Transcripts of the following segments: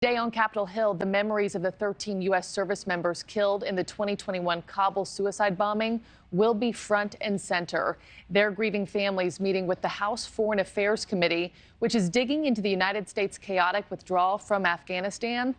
Today on Capitol Hill, the memories of the 13 U.S. service members killed in the 2021 Kabul suicide bombing will be front and center. Their grieving families meeting with the House Foreign Affairs Committee, which is digging into the United States' chaotic withdrawal from Afghanistan.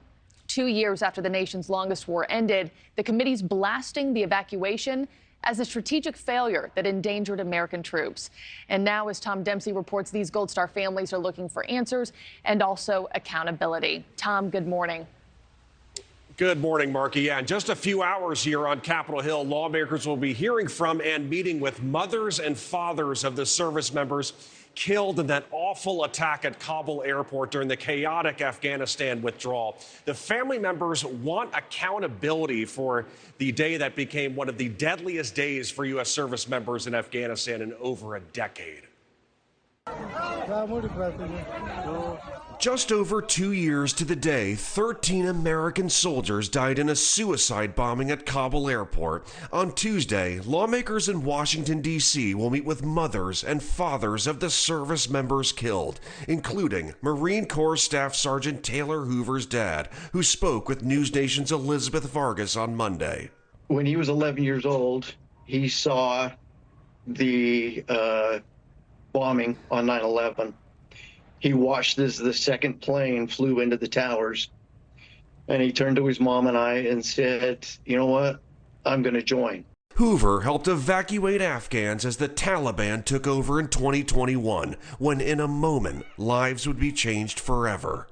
2 years after the nation's longest war ended, the committee's blasting the evacuation as a strategic failure that endangered American troops. And now, as Tom Dempsey reports, these Gold Star families are looking for answers and also accountability. Tom, good morning. Good morning, Marky. Yeah, in just a few hours here on Capitol Hill, lawmakers will be hearing from and meeting with mothers and fathers of the service members killed in that awful attack at Kabul airport during the chaotic Afghanistan withdrawal. The family members want accountability for the day that became one of the deadliest days for U.S. service members in Afghanistan in over a decade. Just over 2 years to the day, 13 American soldiers died in a suicide bombing at Kabul airport. On Tuesday, lawmakers in Washington, D.C. will meet with mothers and fathers of the service members killed, including Marine Corps Staff Sgt. Taylor Hoover's dad, who spoke with NewsNation's Elizabeth Vargas on Monday. When he was 11 years old, he saw the bombing on 9/11. He watched as the second plane flew into the towers, and he turned to his mom and I and said, "You know what? I'm going to join." Hoover helped evacuate Afghans as the Taliban took over in 2021, when in a moment, lives would be changed forever.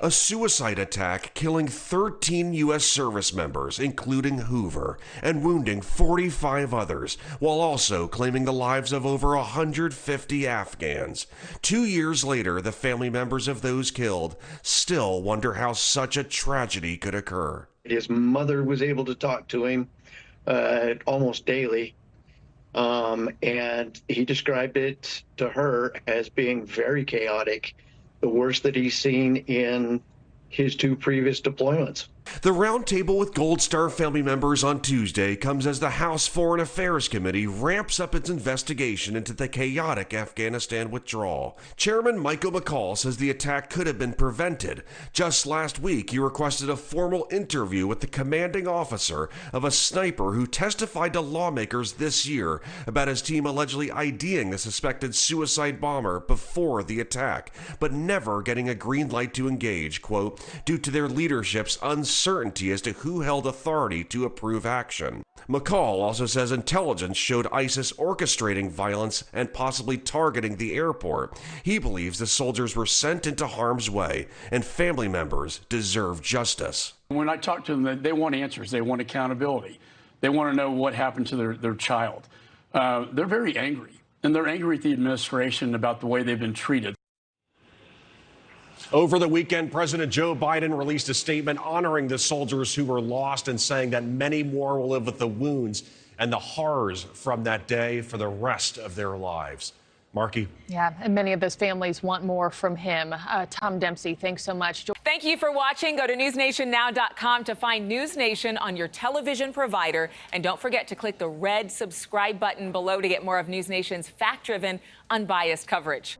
A suicide attack killing 13 U.S. service members, including Hoover, and wounding 45 others, while also claiming the lives of over 150 Afghans. 2 years later, the family members of those killed still wonder how such a tragedy could occur. His mother was able to talk to him almost daily, and he described it to her as being very chaotic, the worst that he's seen in his 2 previous deployments. The roundtable with Gold Star family members on Tuesday comes as the House Foreign Affairs Committee ramps up its investigation into the chaotic Afghanistan withdrawal. Chairman Michael McCall says the attack could have been prevented. Just last week, he requested a formal interview with the commanding officer of a sniper who testified to lawmakers this year about his team allegedly IDing the suspected suicide bomber before the attack, but never getting a green light to engage, quote, due to their leadership's uncertainty as to who held authority to approve action. McCall also says intelligence showed ISIS orchestrating violence and possibly targeting the airport. He believes the soldiers were sent into harm's way, and family members deserve justice. When I talk to them, they want answers. They want accountability. They want to know what happened to their child. They're very angry, and they're angry at the administration about the way they've been treated. Over the weekend, President Joe Biden released a statement honoring the soldiers who were lost and saying that many more will live with the wounds and the horrors from that day for the rest of their lives. Marky? Yeah, and many of those families want more from him. Tom Dempsey, thanks so much. Thank you for watching. Go to newsnationnow.com to find NewsNation on your television provider. And don't forget to click the red subscribe button below to get more of NewsNation's fact-driven, unbiased coverage.